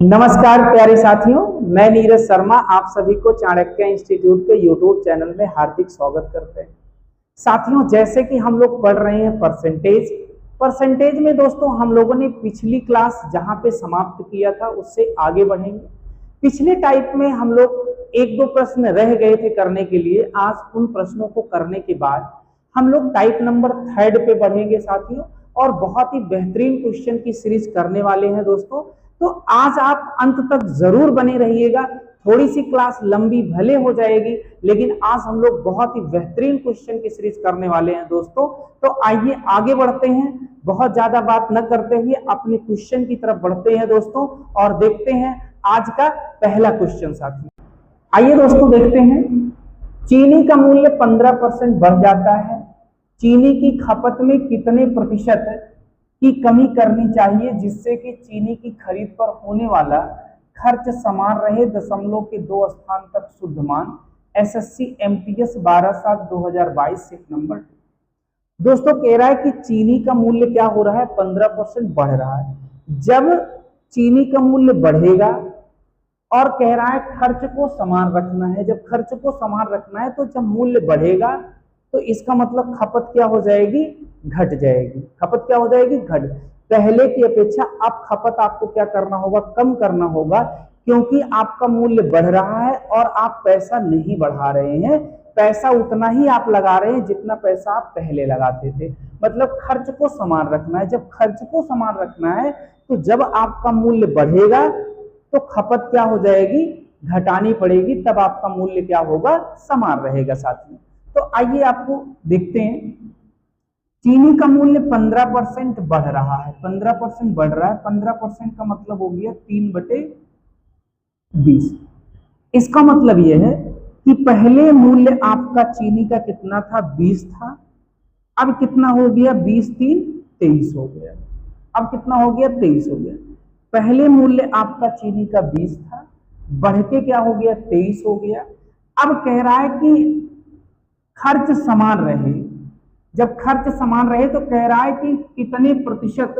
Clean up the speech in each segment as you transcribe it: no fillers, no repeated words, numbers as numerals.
नमस्कार प्यारे साथियों, मैं नीरज शर्मा आप सभी को चाणक्य इंस्टीट्यूट के यूट्यूब चैनल में हार्दिक स्वागत करते हैं। साथियों, जैसे कि हम लोग पढ़ रहे हैं परसेंटेज में दोस्तों हम लोगों ने पिछली क्लास जहां पे समाप्त किया था उससे आगे बढ़ेंगे। पिछले टाइप में हम लोग एक दो प्रश्न रह गए थे करने के लिए। आज उन प्रश्नों को करने के बाद हम लोग टाइप नंबर 3 पे बढ़ेंगे साथियों, और बहुत ही बेहतरीन क्वेश्चन की सीरीज करने वाले हैं दोस्तों। तो आज आप अंत तक जरूर बने रहिएगा। थोड़ी सी क्लास लंबी भले हो जाएगी, लेकिन आज हम लोग बहुत ही बेहतरीन क्वेश्चन की सीरीज करने वाले हैं दोस्तों। तो आइए आगे बढ़ते हैं, बहुत ज्यादा बात न करते हुए अपने क्वेश्चन की तरफ बढ़ते हैं दोस्तों, और देखते हैं आज का पहला क्वेश्चन साथी। आइए दोस्तों देखते हैं। चीनी का मूल्य 15% बढ़ जाता है, चीनी की खपत में कितने प्रतिशत की कमी करनी चाहिए जिससे कि चीनी की खरीद पर होने वाला खर्च समान रहे? दशमलव के 2 स्थान तक शुद्ध मान। एसएससी एमटीएस 12/7/2022 सिर्फ नंबर 2। दोस्तों कह रहा है कि चीनी का मूल्य क्या हो रहा है? 15% बढ़ रहा है। जब चीनी का मूल्य बढ़ेगा और कह रहा है खर्च को समान रखना है, जब खर्च को समान रखना है तो जब मूल्य बढ़ेगा तो इसका मतलब खपत क्या हो जाएगी? घट जाएगी। खपत क्या हो जाएगी? घट। पहले की अपेक्षा अब खपत आपको क्या करना होगा? कम करना होगा, क्योंकि आपका मूल्य बढ़ रहा है और आप पैसा नहीं बढ़ा रहे हैं। पैसा उतना ही आप लगा रहे हैं जितना पैसा आप पहले लगाते थे। मतलब खर्च को समान रखना है। जब खर्च को समान रखना है तो जब आपका मूल्य बढ़ेगा तो खपत क्या हो जाएगी? घटानी पड़ेगी, तब आपका मूल्य क्या होगा? समान रहेगा साथियों। तो आइए आपको देखते हैं। चीनी का मूल्य 15% बढ़ रहा है, 15% बढ़ रहा है। 15% का मतलब हो गया 3/20। इसका मतलब यह है कि पहले मूल्य आपका चीनी का कितना था? 20 था। अब कितना हो गया? 20 3 23 हो गया। अब कितना हो गया? 23 हो गया। पहले मूल्य आपका चीनी का 20 था, बढ़ के क्या हो गया? 23 हो गया। अब कह रहा है कि खर्च समान रहे। जब खर्च समान रहे तो कह रहा है कि कितने प्रतिशत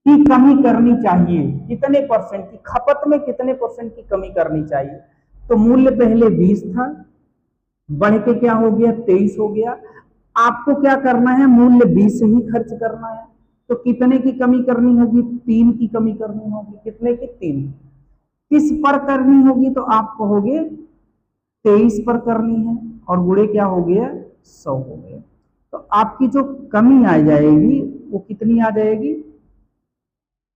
की कमी करनी चाहिए, कितने परसेंट की खपत में कितने परसेंट की कमी करनी चाहिए। तो मूल्य पहले 20 था, बढ़ के क्या हो गया? 23 हो गया। आपको क्या करना है? मूल्य 20 से ही खर्च करना है। तो कितने की कमी करनी होगी? 3 की कमी करनी होगी। कितने की? 3। किस पर करनी होगी? तो आप कहोगे 23 पर करनी है, और गुणे क्या हो गया? 100 हो गया। तो आपकी जो कमी आ जाएगी वो कितनी आ जाएगी?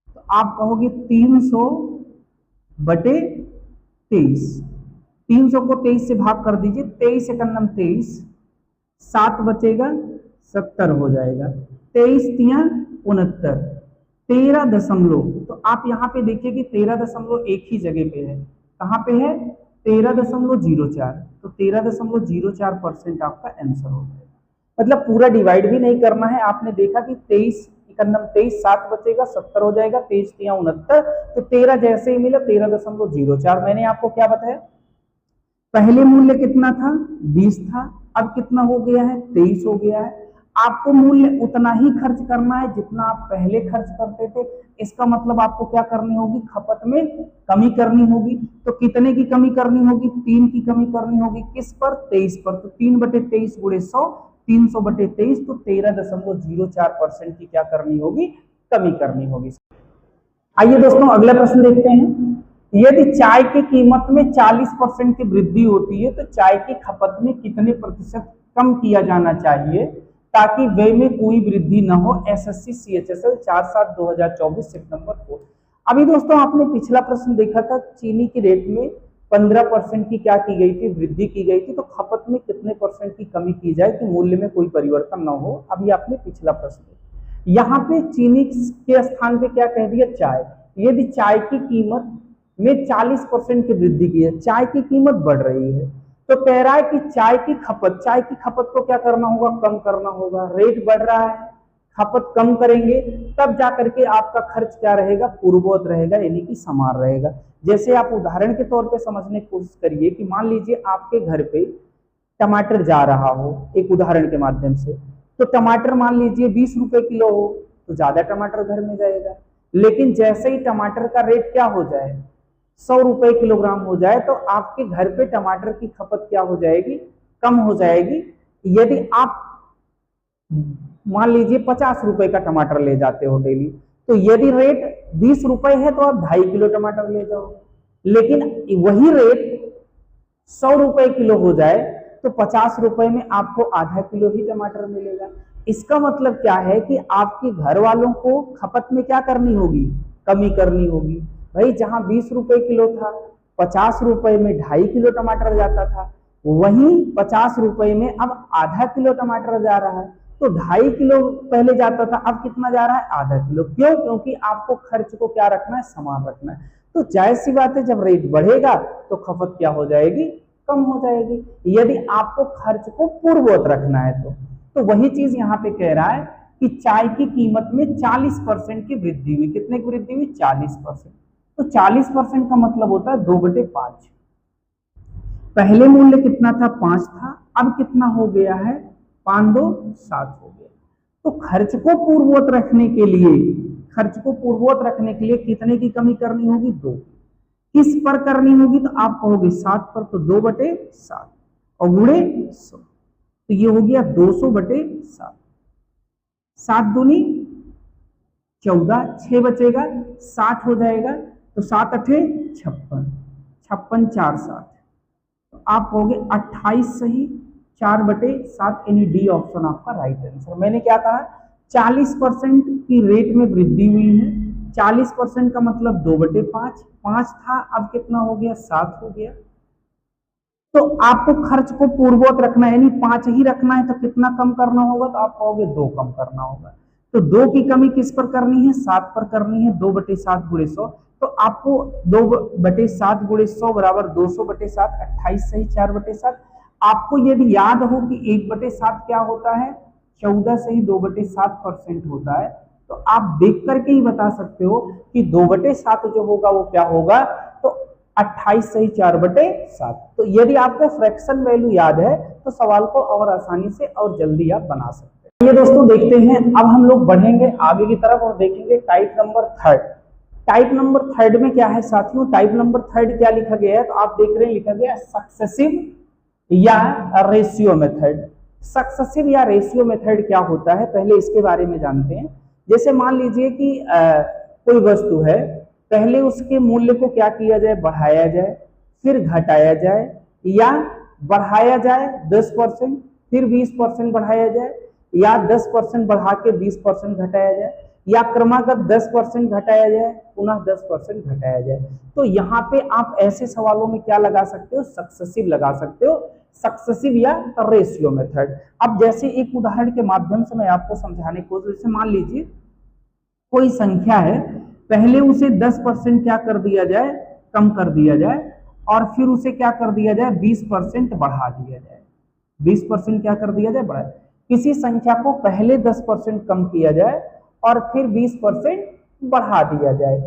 तो आप कहोगे 300/23। 300 को 23 से भाग कर दीजिए। 23 एकम 23, 7 बचेगा 70 हो जाएगा। 23 तिया 69, 13 दशमलव। तो आप यहाँ पे देखिए कि 13 दशमलव एक ही जगह पे है। कहाँ पे है? 13.04। तो 13.04% आपका आंसर हो जाएगा। मतलब पूरा डिवाइड भी नहीं करना है। आपने देखा कि 23 एकम 23, 7 बचेगा 70 हो जाएगा। 23 तिया 69, तो 13 जैसे ही मिला 13.04। मैंने आपको क्या बताया? पहले मूल्य कितना था? 20 था। अब कितना हो गया है? 23 हो गया है। आपको मूल्य उतना ही खर्च करना है जितना आप पहले खर्च करते थे। इसका मतलब आपको क्या करनी होगी? खपत में कमी करनी होगी। तो कितने की कमी करनी होगी? 3 की कमी करनी होगी। किस पर? 23 पर। तो 3/23 गुणे 100, 300/23। तो 13.04% की क्या करनी होगी? कमी करनी होगी। आइए दोस्तों अगला प्रश्न देखते हैं। यदि चाय की कीमत में 40% की वृद्धि होती है तो चाय की खपत में कितने प्रतिशत कम किया जाना चाहिए ताकि व्यय में कोई वृद्धि न हो? एसएससी सीएचएसएल 4/7/2024 सिर्फ नंबर 4। अभी दोस्तों आपने पिछला प्रश्न देखा था, चीनी की रेट में 15% की क्या की गई थी? वृद्धि की गई थी। तो खपत में कितने परसेंट की कमी की जाए कि मूल्य में कोई परिवर्तन न हो? अभी आपने पिछला प्रश्न। यहाँ पे चीनी के स्थान पे क्या कह दिया? चाय। यदि चाय की कीमत में 40% की वृद्धि की है, चाय की कीमत बढ़ रही है, तो कह रहा है कि चाय की खपत को क्या करना होगा? कम करना होगा। रेट बढ़ रहा है, खपत कम करेंगे तब जाकर के आपका खर्च क्या रहेगा? पूर्ववत रहेगा, यानी कि समान रहेगा। जैसे आप उदाहरण के तौर पे समझने की कोशिश करिए कि मान लीजिए आपके घर पे टमाटर जा रहा हो, एक उदाहरण के माध्यम से। तो टमाटर मान लीजिए 20 रुपए किलो हो तो ज्यादा टमाटर घर में जाएगा। लेकिन जैसे ही टमाटर का रेट क्या हो जाए, 100 रुपए किलोग्राम हो जाए, तो आपके घर पे टमाटर की खपत क्या हो जाएगी, कम हो जाएगी। यदि आप मान लीजिए 50 रुपए का टमाटर ले जाते हो डेली, तो यदि रेट 20 रुपए है तो आप 2.5 किलो टमाटर ले जाओ। लेकिन वही रेट 100 रुपए किलो हो जाए तो 50 रुपए में आपको आधा किलो ही टमाटर मिलेगा। इसका मतलब क्या है कि आपके घर वालों को खपत में क्या करनी होगी, कमी करनी होगी। भाई जहां 20 रुपए किलो था, 50 रुपए में 2.5 किलो टमाटर जाता था, वहीं 50 रुपए में अब आधा किलो टमाटर जा रहा है। तो 2.5 किलो पहले जाता था, अब कितना जा रहा है, आधा किलो। क्यों? क्योंकि आपको खर्च को क्या रखना है, समान रखना है। तो जाहिर सी बात है, जब रेट बढ़ेगा तो खपत क्या हो जाएगी, कम हो जाएगी। यदि आपको खर्च को पूर्ववत रखना है तो वही चीज यहाँ पे कह रहा है कि चाय की कीमत में 40% की वृद्धि हुई। कितने की वृद्धि हुई, 40%। तो 40% का मतलब होता है 2/5। पहले मूल्य कितना था, 5 था, अब कितना हो गया है, 5 2 7 हो गया। तो खर्च को पूर्ववत रखने के लिए, खर्च को पूर्ववत रखने के लिए कितने की कमी करनी होगी, 2। किस पर करनी होगी, तो आप कहोगे 7 पर, तो 2/7 और गुणे 100, तो ये हो गया 200/7। 7 दूनी 14, 6 बचेगा, 60 हो जाएगा, तो 7 अठे 56, 56 4 60, तो आप कहोगे 28 सही, 4/7, यानी डी ऑप्शन आपका राइट आंसर। मैंने क्या कहा, 40% की रेट में वृद्धि हुई है। 40% का मतलब 2/5, 5 था, अब कितना हो गया, 7 हो गया। तो आपको खर्च को पूर्ववत रखना है, यानी 5 ही रखना है, तो कितना कम करना होगा, तो आप कहोगे 2 कम करना होगा। तो 2 की कमी किस पर करनी है, 7 पर करनी है। 2/7 गुणे 100, तो आपको 2/7 गुणे 100 बराबर 200/7, 28 सही, 4/7। आपको यदि याद हो कि 1/7 क्या होता है, 14 सही, 2/7% होता है, तो आप देख करके ही बता सकते हो कि 2/7 जो होगा वो क्या होगा, तो 28 सही, 4/7। तो यदि आपको फ्रैक्शन वैल्यू याद है तो सवाल को और आसानी से और जल्दी आप बना सकते हैं। ये दोस्तों देखते हैं, अब हम लोग बढ़ेंगे आगे की तरफ और देखेंगे टाइप नंबर 3। टाइप नंबर 3 में क्या है साथियों, टाइप नंबर 3 क्या लिखा गया है, तो आप देख रहे हैं लिखा गया है सक्सेसिव या रेशियो मेथड। सक्सेसिव या रेशियो मेथड क्या होता है, पहले इसके बारे में जानते हैं। जैसे मान लीजिए कि कोई वस्तु है, पहले उसके मूल्य को क्या किया जाए, बढ़ाया जाए, फिर घटाया जाए, या बढ़ाया जाए 10%, फिर 20% बढ़ाया जाए, या 10% बढ़ा के 20% घटाया जाए, या क्रमागत 10% घटाया जाए, पुनः 10% घटाया जाए। तो यहाँ पे आप ऐसे सवालों में क्या लगा सकते हो, सक्सेसिव लगा सकते हो, सक्सेसिव या रेशियो मेथड। अब जैसे एक उदाहरण के माध्यम से मैं आपको समझाने की कोशिश, जैसे मान लीजिए कोई संख्या है, पहले उसे 10% क्या कर दिया जाए, कम कर दिया जाए, और फिर उसे क्या कर दिया जाए, 20% बढ़ा दिया जाए। 20% क्या कर दिया जाए, बढ़ा। किसी संख्या को पहले 10% कम किया जाए और फिर 20% बढ़ा दिया जाए।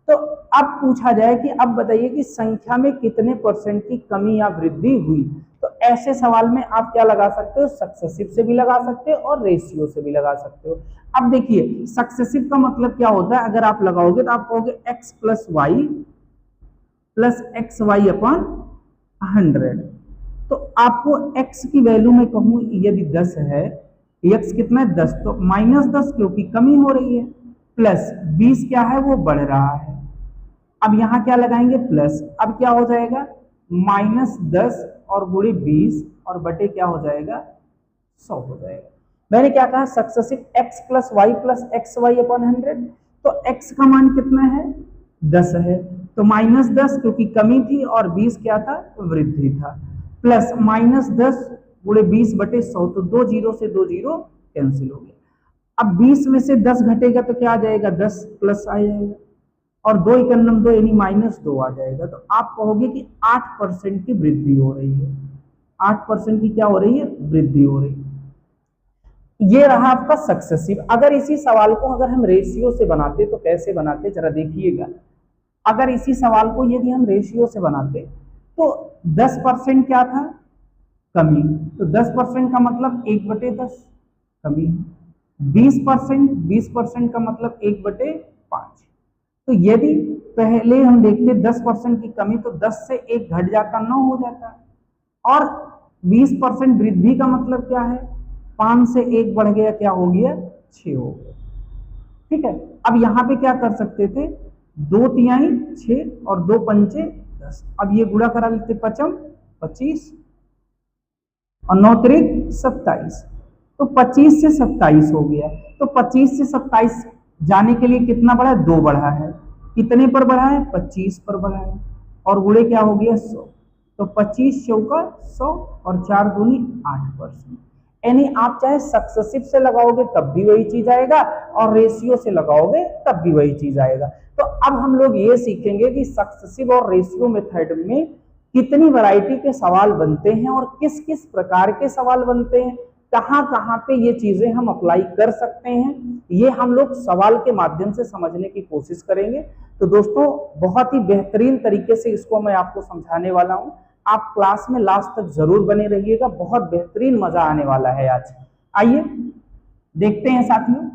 तो अब पूछा जाए कि अब बताइए कि संख्या में कितने परसेंट की कमी या वृद्धि हुई। तो ऐसे सवाल में आप क्या लगा सकते हो, सक्सेसिव से भी लगा सकते हो और रेशियो से भी लगा सकते हो। अब देखिए सक्सेसिव का मतलब क्या होता है, अगर आप लगाओगे तो आप कहोगे x + y + xy/100। तो आपको x की वैल्यू में कहूं यदि 10 है, x कितना है, 10, तो -10 क्योंकि कमी हो रही है, प्लस 20 क्या है, वो बढ़ रहा है। अब यहां क्या लगाएंगे, प्लस, अब क्या हो जाएगा, -10 और गुणे 20 और बटे क्या हो जाएगा, 100 हो जाएगा। मैंने क्या कहा, सक्सेसिव x + y + xy/100। तो x का मान कितना है, 10 है, तो -10 क्योंकि कमी थी और 20 क्या था, वृद्धि था, प्लस -10 गुणे 20/100, तो 2 0 से 2 0 कैंसिल हो गया। अब 20 में से 10 घटेगा तो क्या आ जाएगा, 10 प्लस आ जाएगा, और 2 × 2 यानी -2 आ जाएगा। तो आप कहोगे कि 8% की वृद्धि हो रही है, 8% की क्या हो रही है, वृद्धि हो रही है। ये रहा आपका सक्सेसिव। अगर इसी सवाल को अगर हम रेशियो से बनाते तो कैसे बनाते, जरा देखिएगा। अगर इसी सवाल को यदि हम रेशियो से बनाते तो 10% क्या था, कमी, तो 10% का मतलब 1/10 कमी। 20% का मतलब 1/5, तो यदि पहले हम देखते 10% की कमी तो 10 से 1 घट जाता 9 हो जाता, और 20% वृद्धि का मतलब क्या है, 5 से 1 बढ़ गया, क्या हो गया, 6 हो गया। ठीक है, अब यहां पे क्या कर सकते थे, 2 तिहाई 6 और 2 पंचे 10, अब ये गुणा करा लेते, 5 25 और 9 त्रिक 27, तो 25 से 27 हो गया। तो 25 से 27 जाने के लिए कितना बढ़ा है, 2 बढ़ा है, कितने पर बढ़ा है, 25 पर बढ़ा है, और गुणे क्या हो गया, 100, तो 25 चौका 100 और 4 दूनी 8%। यानी आप चाहे सक्सेसिव से लगाओगे तब भी वही चीज आएगा, और रेशियो से लगाओगे तब भी वही चीज आएगा। तो अब हम लोग ये सीखेंगे कि सक्सेसिव और रेशियो मेथड में कितनी वैरायटी के सवाल बनते हैं और किस किस प्रकार के सवाल बनते हैं, कहां कहां पे ये चीजें हम अप्लाई कर सकते हैं, ये हम लोग सवाल के माध्यम से समझने की कोशिश करेंगे। तो दोस्तों बहुत ही बेहतरीन तरीके से इसको मैं आपको समझाने वाला हूं, आप क्लास में लास्ट तक जरूर बने रहिएगा, बहुत बेहतरीन मजा आने वाला है आज। आइए देखते हैं साथियों,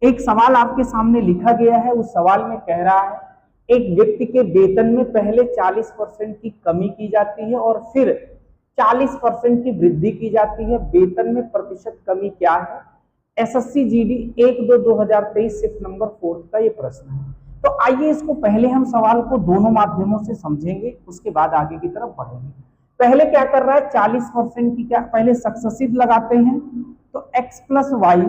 एक सवाल आपके सामने लिखा गया है, उस सवाल में कह रहा है एक व्यक्ति के वेतन में पहले 40% की कमी की जाती है और फिर 40% की वृद्धि की जाती है, वेतन में प्रतिशत कमी क्या है। एसएससी जीडी 1/2/2023 शिफ्ट नंबर 4 का ये प्रश्न है। तो आइए इसको पहले हम सवाल को दोनों माध्यमों से समझेंगे, उसके बाद आगे की तरफ बढ़ेंगे। पहले क्या कर रहा है, 40% की क्या, पहले सक्सेसिव लगाते हैं, तो x plus Y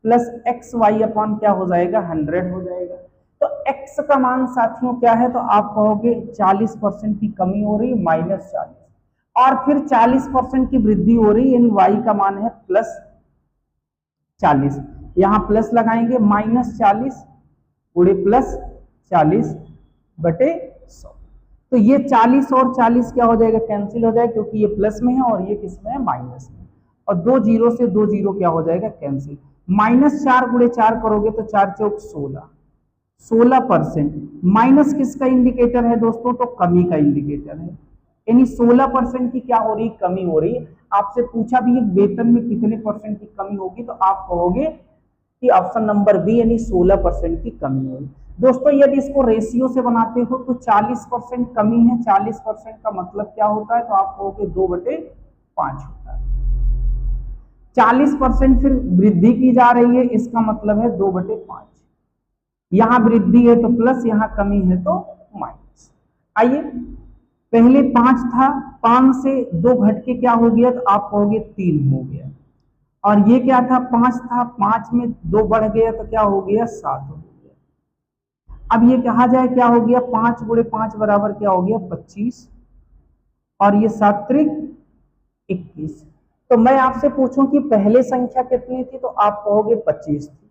plus x Y upon क्या हो जाएगा, 100 हो जाएगा। तो x का मान साथियों क्या है, तो आप कहोगे 40% की कमी हो रही -40, और फिर 40% की वृद्धि हो रही, यानी y का मान है +40, यहां प्लस लगाएंगे, -40 गुणे +40 बटे 100, तो ये 40 और 40 क्या हो जाएगा, कैंसिल हो जाएगा, क्योंकि ये प्लस में है और ये किस में है, माइनस में, और 2 जीरो से 2 जीरो क्या हो जाएगा, कैंसिल। -4 गुणे 4 करोगे तो 4 चौक 16, 16%। माइनस किसका इंडिकेटर है दोस्तों, तो कमी का इंडिकेटर है, यानी 16% की क्या हो रही, कमी हो रही है। आपसे पूछा भी है वेतन में कितने परसेंट की कमी होगी, तो आप कहोगे कि ऑप्शन नंबर बी, यानी 16% की कमी होगी। दोस्तों यदि इसको रेशियो से बनाते हो तो 40% कमी है, 40% का मतलब क्या होता है, तो आप कहोगे 2/5 होता है। 40% फिर वृद्धि की जा रही है, इसका मतलब है 2/5, यहां वृद्धि है तो प्लस, यहां कमी है तो माइनस। आइए पहले 5 था, 5 से 2 घट के क्या हो गया, तो आप कहोगे 3 हो गया, और ये क्या था, 5 था, 5 में 2 बढ़ गया तो क्या हो गया, 7 हो गया। अब ये कहा जाए क्या हो गया, 5 गुणे 5 बराबर क्या हो गया, 25, और ये 7 त्रिक 21। तो मैं आपसे पूछूं कि पहले संख्या कितनी थी, तो आप कहोगे 25 थी,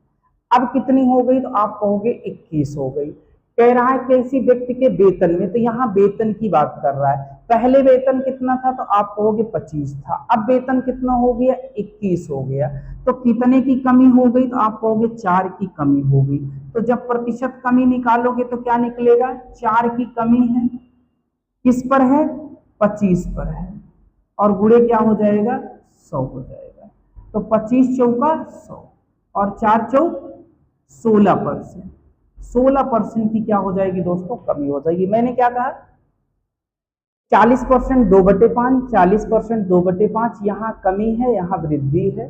अब कितनी हो गई, तो आप कहोगे 21 हो गई। कह रहा है किसी व्यक्ति के वेतन में, तो यहाँ वेतन की बात कर रहा है, पहले वेतन कितना था, तो आप कहोगे 25 था, अब वेतन कितना हो गया, 21 हो गया, तो कितने की कमी हो गई, तो आप कहोगे 4 की कमी हो गई। तो जब प्रतिशत कमी निकालोगे तो क्या निकलेगा, 4 की कमी है, किस पर है, 25 पर है, और गुणे क्या हो जाएगा, 100 हो जाएगा। तो 25 चौका 100 और 4 चौक 16%, 16% की क्या हो जाएगी दोस्तों, कमी हो जाएगी। मैंने क्या कहा, 40% 2/5, 40% 2/5, यहाँ कमी है, यहाँ वृद्धि है।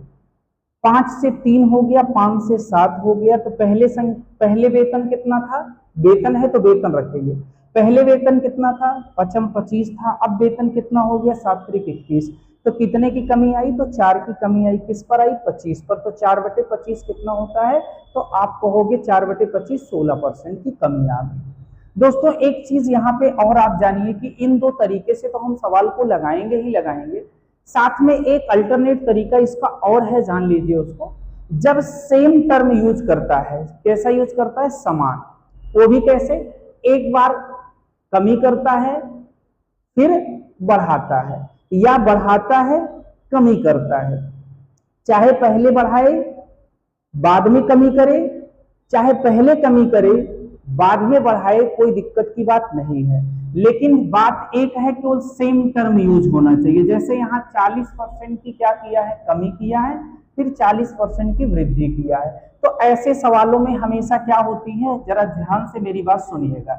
5 से 3 हो गया, 5 से 7 हो गया, तो पहले वेतन कितना था, वेतन है तो वेतन रखेंगे, पहले वेतन कितना था, 25 था, अब वेतन कितना हो गया, 7 त्रिक 21, तो कितने की कमी आई, तो 4 की कमी आई, किस पर आई, 25 पर, तो 4/25 कितना होता है, तो आप कहोगे 4/25 16% की कमी आ गई। दोस्तों एक चीज यहाँ पे और आप जानिए कि इन दो तरीके से तो हम सवाल को लगाएंगे ही लगाएंगे, साथ में एक अल्टरनेट तरीका इसका और है, जान लीजिए उसको। जब सेम टर्म यूज करता है, कैसा यूज करता है, समान, वो भी कैसे, एक बार कमी करता है फिर बढ़ाता है, या बढ़ाता है कमी करता है, चाहे पहले बढ़ाए बाद में कमी करे, चाहे पहले कमी करे बाद में बढ़ाए, कोई दिक्कत की बात नहीं है, लेकिन बात एक है कि वो सेम टर्म यूज होना चाहिए। जैसे यहाँ 40% की क्या किया है, कमी किया है, फिर 40% की वृद्धि किया है। तो ऐसे सवालों में हमेशा क्या होती है, जरा ध्यान से मेरी बात सुनिएगा।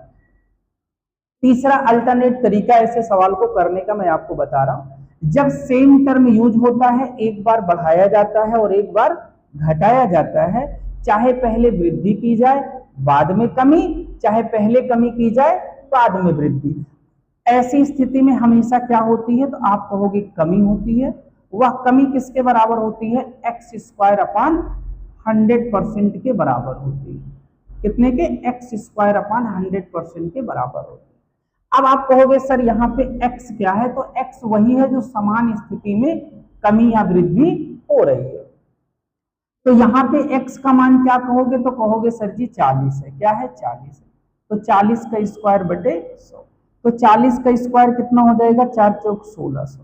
तीसरा अल्टरनेट तरीका ऐसे सवाल को करने का मैं आपको बता रहा हूं। जब सेम टर्म यूज होता है, एक बार बढ़ाया जाता है और एक बार घटाया जाता है, चाहे पहले वृद्धि की जाए बाद में कमी, चाहे पहले कमी की जाए बाद में वृद्धि, ऐसी स्थिति में हमेशा क्या होती है, तो आप कहोगे कमी होती है। वह कमी किसके बराबर होती है, एक्स स्क्वायर अपान 100% के बराबर होती है। कितने के, एक्स स्क्वायर अपान 100% के बराबर होती है। अब आप कहोगे सर यहाँ पे x क्या है, तो x वही है जो समान स्थिति में कमी या वृद्धि हो रही है। तो यहाँ पे x का मान क्या कहोगे, तो कहोगे सर जी 40 है। क्या है, 40 है। तो 40 का स्क्वायर बटे 100, तो 40 का स्क्वायर कितना हो जाएगा, 4 चौक 1600।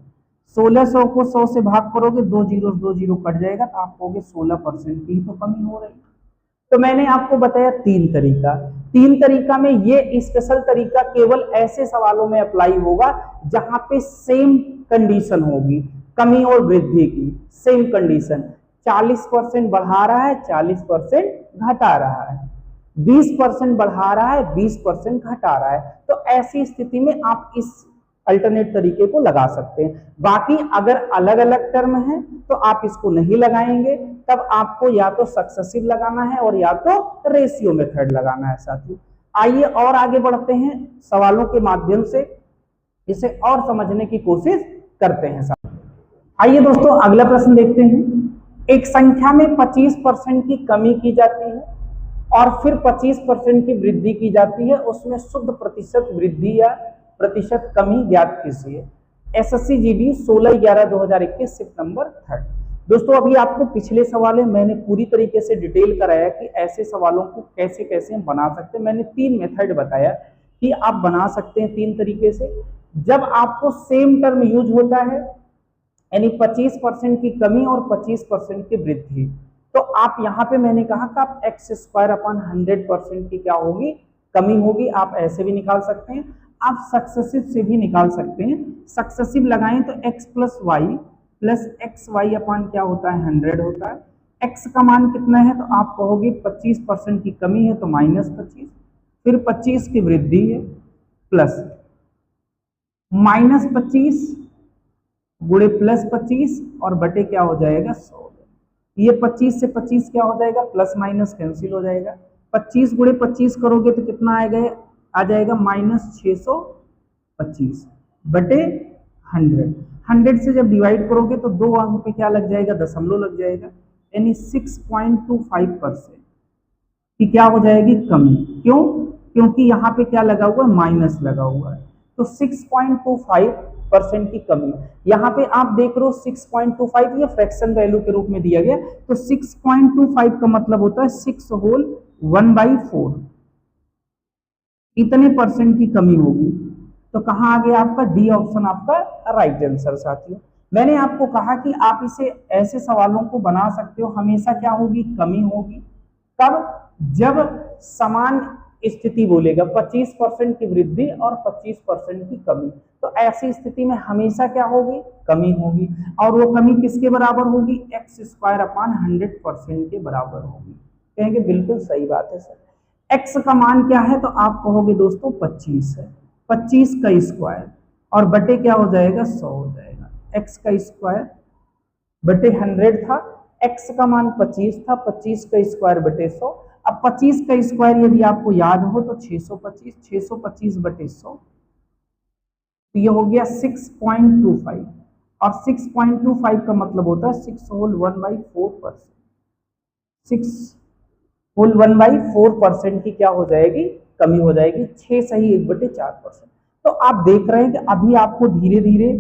1600 को 100 से भाग करोगे, 2 जीरो कट जाएगा, तो आप कहोगे 16% की तो कमी हो रही है। तो मैंने आपको बताया तीन तरीका में ये स्पेशल तरीका केवल ऐसे सवालों में अप्लाई होगा जहां पे सेम कंडीशन होगी, कमी और वृद्धि की सेम कंडीशन। 40% बढ़ा रहा है, 40% घटा रहा है, 20% बढ़ा रहा है, 20% घटा रहा है। तो ऐसी स्थिति में आप इस अल्टरनेट तरीके को लगा सकते हैं। बाकी अगर अलग अलग टर्म है तो आप इसको नहीं लगाएंगे, तब आपको या तो सक्सेसिव लगाना है और या तो रेशियो मेथड लगाना है साथियों। आइए और आगे बढ़ते हैं, सवालों के माध्यम से इसे और समझने की कोशिश करते हैं साथियों। आइए दोस्तों अगला प्रश्न देखते हैं। एक संख्या में 25% की कमी की जाती है और फिर 25% की वृद्धि की जाती है, उसमें शुद्ध प्रतिशत वृद्धि या प्रतिशत कमी ज्ञात कीजिए। SSC GD 16/11/2021 shift number 3। दोस्तों अभी आपको पिछले सवाल है मैंने पूरी तरीके से डिटेल कराया कि ऐसे सवालों को कैसे कैसे हम बना सकते हैं। मैंने 3 मेथड बताया कि आप बना सकते हैं 3 तरीके से। जब आपको सेम टर्म यूज होता है, यानी 25% की कमी और 25% की वृद्धि, तो आप यहाँ पे मैंने कहा कि आप एक्स स्क्वायर अपान 100% की क्या होगी, कमी होगी। आप ऐसे भी निकाल सकते हैं, आप सक्सेसिव से भी निकाल सकते हैं। सक्सेसिव लगाएं तो x plus Y plus x y upon क्या होता है, 100 होता है। x का मान कितना है, तो आप कहोगे 25% की कमी है तो -25, फिर 25 की वृद्धि है प्लस -25 गुणे +25 और बटे क्या हो जाएगा 100। ये 25 से 25 क्या हो जाएगा, प्लस माइनस कैंसिल हो जाएगा। 25 गुणे 25 करोगे तो कितना आएगा, आ जाएगा -625 बटे 100। 100 से जब डिवाइड करोगे तो 2 अंक पे क्या लग जाएगा, दशमलव लग जाएगा, यानी 6.25% की क्या हो जाएगी, कमी। क्यों, क्योंकि यहाँ पे क्या लगा हुआ है, माइनस लगा हुआ है। तो 6.25% की कमी। यहाँ पे आप देख रहे हो 6.25 ये फ्रैक्शन वैल्यू के रूप में दिया गया, तो 6.25 का मतलब होता है 6 होल 1/4, इतने परसेंट की कमी होगी। तो कहाँ आ गया आपका डी ऑप्शन आपका राइट आंसर साथियों। मैंने आपको कहा कि आप इसे ऐसे सवालों को बना सकते हो, हमेशा क्या होगी, कमी होगी। तब जब समान स्थिति बोलेगा, 25% की वृद्धि और 25% की कमी, तो ऐसी स्थिति में हमेशा क्या होगी, कमी होगी। और वो कमी किसके बराबर होगी, एक्स स्क्वायर अपान 100% के बराबर होगी। कहेंगे बिल्कुल सही बात है सर। x का मान क्या है, तो आप कहोगे दोस्तों 25 है, 25 का स्क्वायर और बटे क्या हो जाएगा, 100 हो जाएगा। x का स्क्वायर बटे 100 था, x का मान 25 था, 25 का स्क्वायर बटे 100। अब 25 का स्क्वायर यदि आपको याद हो तो 625, 625 बटे 100, तो ये हो गया 6.25, और 6.25 का मतलब होता है 6 होल 1/4%, 6 होल 1/4% की क्या हो जाएगी, कमी हो जाएगी। 6 सही 1/4%। तो आप देख रहे हैं कि अभी आपको धीरे धीरे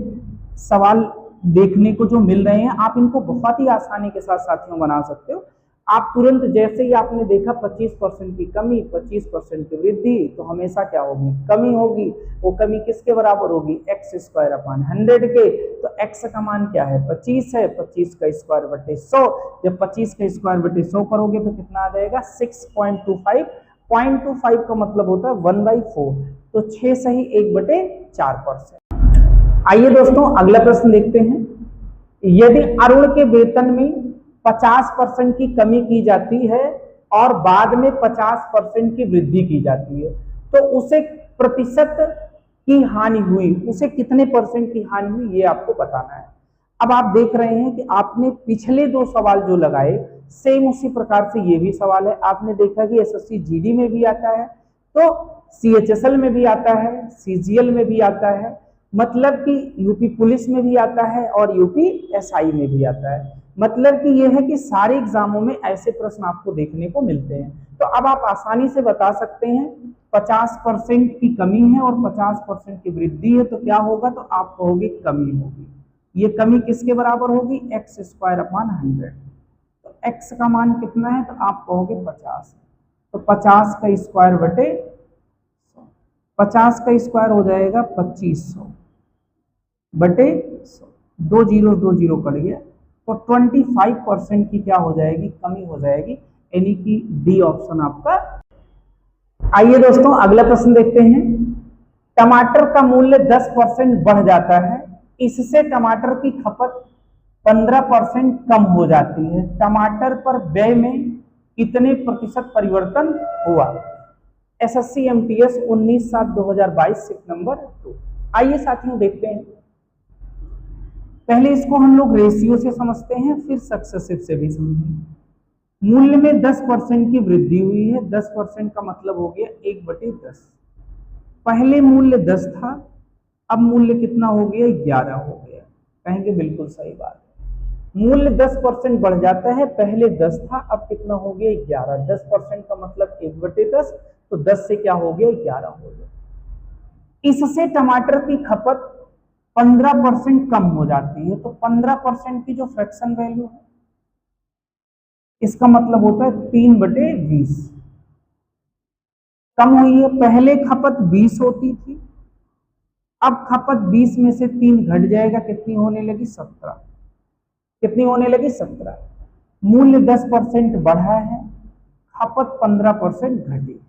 सवाल देखने को जो मिल रहे हैं, आप इनको बहुत ही आसानी के साथ साथियों बना सकते हो। आप तुरंत जैसे ही आपने देखा 25% की कमी, 25% की वृद्धि, तो हमेशा क्या होगी, कमी होगी। वो कमी किसके बराबर होगी, एक्स स्क्वायर अपान 100 के। तो एक्स का मान क्या है, 25 है, 25 का स्क्वायर बटे 100। जब 25 का स्क्वायर बटे 100 करोगे तो कितना आ जाएगा, 6.25। 0.25 का मतलब होता है 1/4, तो 6 सही 1/4%। आइए दोस्तों अगला प्रश्न देखते हैं। यदि अरुण के वेतन में 50% की कमी की जाती है और बाद में 50% की वृद्धि की जाती है, तो उसे प्रतिशत की हानि हुई, उसे कितने परसेंट की हानि हुई, ये आपको बताना है। अब आप देख रहे हैं कि आपने पिछले 2 सवाल जो लगाए सेम उसी प्रकार से ये भी सवाल है। आपने देखा कि एसएससी जीडी में भी आता है, तो सीएचएसएल में भी आता है, सीजीएल में भी आता है, मतलब कि यूपी पुलिस में भी आता है और यूपी एसआई में भी आता है। मतलब कि यह है कि सारे एग्जामों में ऐसे प्रश्न आपको देखने को मिलते हैं। तो अब आप आसानी से बता सकते हैं 50% की कमी है और 50% की वृद्धि है, तो क्या होगा, तो आप कहोगे कमी होगी। ये कमी किसके बराबर होगी, एक्स स्क्वायर अपॉन 100। तो एक्स का मान कितना है, तो आप कहोगे 50, तो 50 का स्क्वायर बटे 50 का स्क्वायर हो जाएगा 2500 बटे 100, 2 जीरो कट गया, तो 25% की क्या हो जाएगी, कमी हो जाएगी, यानी कि डी ऑप्शन आपका। आइए दोस्तों अगला प्रश्न देखते हैं। टमाटर का मूल्य 10% बढ़ जाता है, इससे टमाटर की खपत 15% कम हो जाती है, टमाटर पर व्यय में कितने प्रतिशत परिवर्तन हुआ। SSC MTS 19/7/2022 six number 2। आइए साथियों देखते हैं। पहले इसको हम लोग रेशियो से समझते हैं, फिर सक्सेसिव से भी समझेंगे। मूल्य में 10% की वृद्धि हुई है, 10% का मतलब हो गया 1/10। पहले मूल्य 10 था, अब मूल्य कितना हो गया, 11 हो गया। कहेंगे बिल्कुल सही बात है, मूल्य 10% बढ़ जाता है, पहले 10 था, अब कितना हो गया, 11। 10% का मतलब 1/10, तो 10 से क्या हो गया, 11 हो गया। इससे टमाटर की खपत 15% कम हो जाती है, तो 15% की जो फ्रैक्शन वैल्यू है, इसका मतलब होता है 3/20 कम हुई है। पहले खपत 20 होती थी, अब खपत 20 में से 3 घट जाएगा, कितनी होने लगी, 17। कितनी होने लगी, 17। मूल्य 10% बढ़ा है, खपत 15% घटी।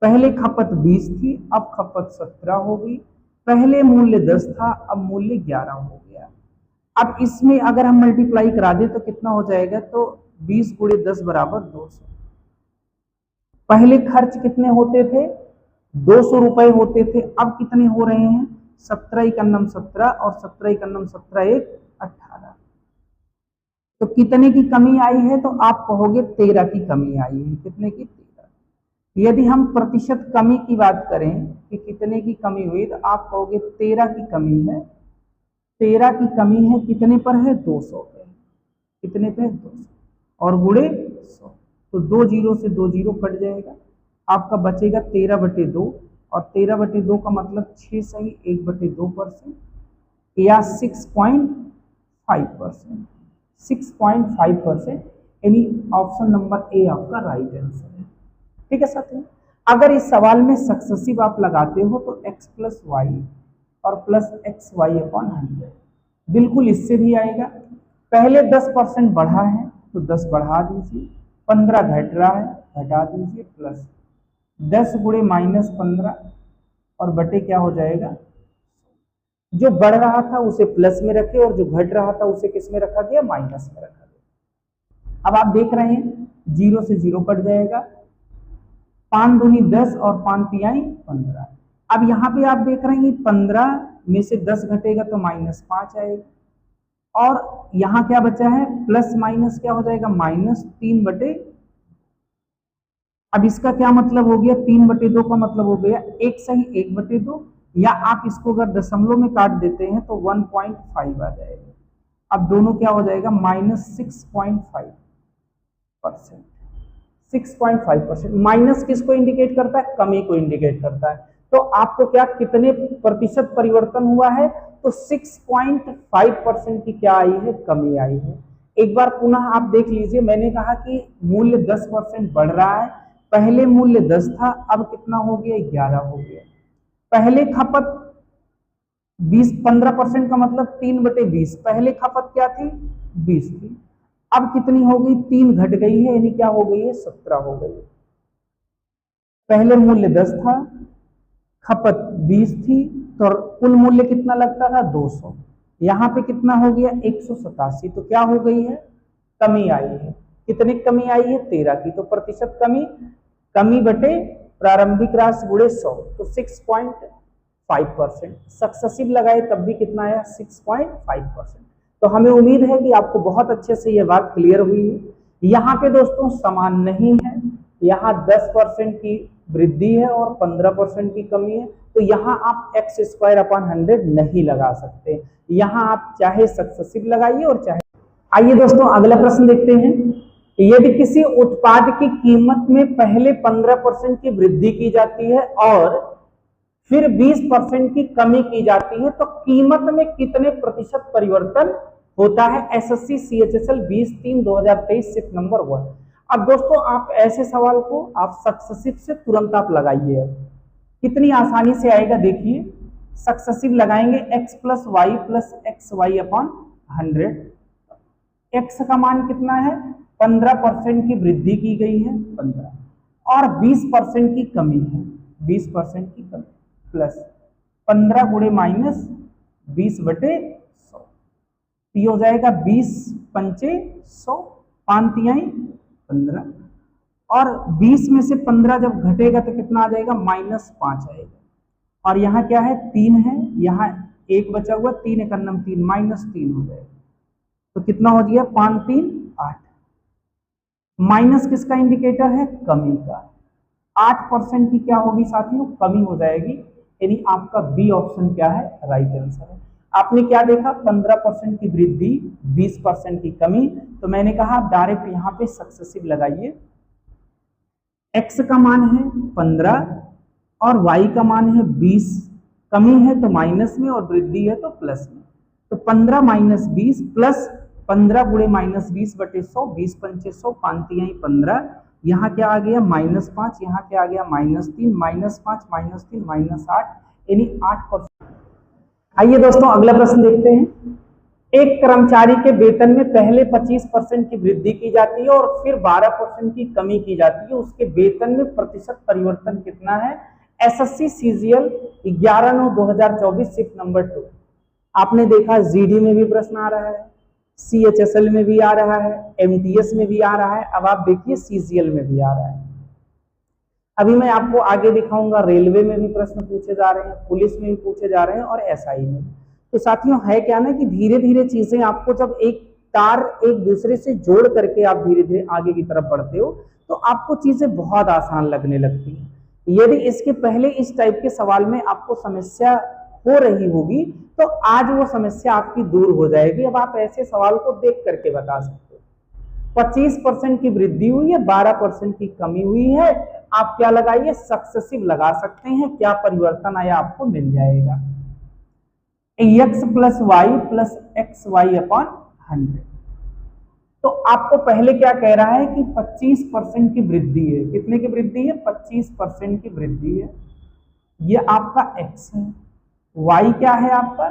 पहले खपत 20 थी, अब खपत 17 हो गई। पहले मूल्य 10 था, अब मूल्य 11 हो गया। अब इसमें अगर हम मल्टीप्लाई करा दें तो कितना हो जाएगा, तो 20 गुणे 10 बराबर 200। पहले खर्च कितने होते थे, 200 रुपए होते थे, अब कितने हो रहे हैं, 17 एकन्नम 17 और 17 एकन्नम 17 1 18। तो कितने की कमी आई है, तो आप कहोगे 13 की कमी आई है। कितने की, 13। यदि हम प्रतिशत कमी की बात करें कि कितने की कमी हुई, तो आप कहोगे 13 की कमी है। 13 की कमी है, कितने पर है, 200 पे। कितने पे, 200 और गुणे 100, तो 2 जीरो से 2 जीरो कट जाएगा, आपका बचेगा 13/2। और 13/2 का मतलब 6 सही 1/2% या 6.5%। 6.5%, यानी ऑप्शन नंबर ए आपका राइट आंसर है। ठीक है साथियों, अगर इस सवाल में सक्सेसिव आप लगाते हो तो x + y और प्लस XY अपॉन 100 बिल्कुल इससे भी आएगा। पहले 10% बढ़ा है, तो 10 बढ़ा दीजिए, 15 घट रहा है, घटा दीजिए, प्लस 10 गुणे -15 और बटे क्या हो जाएगा, जो बढ़ रहा था उसे प्लस में रखे और जो घट रहा था उसे किस में रखा गया, माइनस में रखा गया। अब आप देख रहे हैं 0 से 0 कट जाएगा, 5 दूनी 10 और 5 तिहाई 15। अब यहाँ पे आप देख रहे हैं 15 में से 10 घटेगा तो -5 आएगा, और यहाँ क्या बचा है, प्लस माइनस क्या हो जाएगा, -3/। अब इसका क्या मतलब हो गया, 3/2 का मतलब हो गया एक सही 1/2, या आप इसको अगर दशमलव में काट देते हैं तो 1.5 आ जाएगा। अब दोनों क्या हो जाएगा, -6.5%। 6.5% माइनस किसको इंडिकेट करता है, कमी को इंडिकेट करता है। तो आपको क्या कितने प्रतिशत परिवर्तन हुआ है, तो 6.5% की क्या आई है, कमी आई है। एक बार पुनः आप देख लीजिए, मैंने कहा कि मूल्य 10% बढ़ रहा है, पहले मूल्य 10 था, अब कितना हो गया, 11 हो गया। पहले खपत 15% का मतलब 3/20, पहले खपत क्या थी, 20 थी, अब कितनी हो गई, 3 घट गई है, यानी क्या हो गई है, 17 हो गई। पहले मूल्य 10 था, खपत 20 थी, तो कुल मूल्य कितना लगता था, 200। यहाँ पे कितना हो गया, 187, तो क्या हो गई है, कमी आई है। कितनी कमी आई है? 13 की। तो प्रतिशत कमी, कमी बटे प्रारंभिक राशि गुणे 100, तो 6.5%। सक्सेसिव लगाए तब भी कितना आया? 6.5%। तो हमें उम्मीद है कि आपको बहुत अच्छे से ये बात क्लियर हुई है। यहाँ पे दोस्तों समान नहीं है, यहाँ 10% की वृद्धि है और 15% की कमी है, तो यहाँ आप x²/100 नहीं लगा सकते। यहाँ आप चाहे सक्सेसिव लगाइए और चाहे। आइए दोस्तों अगला प्रश्न देखते हैं। यदि किसी उत्पाद की कीमत में पहले 15% की वृद्धि की जाती है और फिर 20% की कमी की जाती है, तो कीमत में कितने प्रतिशत परिवर्तन होता है? एसएससी CHSL 20/3/2023 सिर्फ नंबर 1। अब दोस्तों आप ऐसे सवाल को आप सक्सेसिव से तुरंत आप लगाइए। अब कितनी आसानी से आएगा देखिए। सक्सेसिव लगाएंगे x + y + xy/100। x का मान कितना है? 15% की वृद्धि की गई है, 15, और 20% की कमी है, 20% की कमी, प्लस 15 गुणे माइनस 20/100, ये हो जाएगा 20×5 100, 5×3 15, और 20 में से 15 जब घटेगा तो कितना आ जाएगा? -5 आएगा। और यहाँ क्या है? 3 है, यहाँ 1 बचा हुआ, 3 × 3 -3 हो जाएगा। तो कितना हो गया? 5 3 8। माइनस किसका इंडिकेटर है? कमी का। 8% की क्या होगी साथियों? कमी हो जाएगी। यानी आपका बी ऑप्शन क्या है? राइट आंसर है। आपने क्या देखा? 15% की वृद्धि, 20% की कमी। तो मैंने कहा डायरेक्ट यहाँ पे सक्सेसिव लगाइए। x का मान है 15 और y का मान है 20, कमी है तो माइनस में और वृद्धि है तो प्लस में। तो 15 - 20 प्लस 15 गुणे -20/100, 20×5 5×3 15, यहाँ क्या आ गया? -5, यहाँ क्या आ गया? -3, -5 -3 -8, यानी 8%। आइए दोस्तों अगला प्रश्न देखते हैं। एक कर्मचारी के वेतन में पहले 25% की वृद्धि की जाती है और फिर 12% की कमी की जाती है, उसके वेतन में प्रतिशत परिवर्तन कितना है? एसएससी CGL 11/9/2024 सिर्फ नंबर 2। आपने देखा जीडी में भी प्रश्न आ रहा है, CHSL में भी आ रहा है, MTS में भी आ रहा है, अब आप देखिए CGL में भी आ रहा है। अभी मैं आपको आगे दिखाऊंगा रेलवे में भी प्रश्न पूछे जा रहे हैं, पुलिस में भी पूछे जा रहे हैं और SI में। तो साथियों है क्या ना कि धीरे धीरे चीजें आपको, जब एक तार एक दूसरे से जोड़ करके आप धीरे धीरे आगे की तरफ बढ़ते हो तो आपको चीजें बहुत आसान लगने लगती हैं। यदि इसके पहले इस टाइप के सवाल में आपको समस्या हो रही होगी तो आज वो समस्या आपकी दूर हो जाएगी। अब आप ऐसे सवाल को देख करके बता सकते हो। 25% की वृद्धि हुई है, 12% की कमी हुई है, आप क्या लगाइए? सक्सेसिव लगा सकते हैं। क्या परिवर्तन आया आपको मिल जाएगा? x + y + xy/100। तो आपको पहले क्या कह रहा है कि 25% की वृद्धि है। कितने की वृद्धि है? 25% की वृद्धि है। ये आपका x है। y क्या है आपका?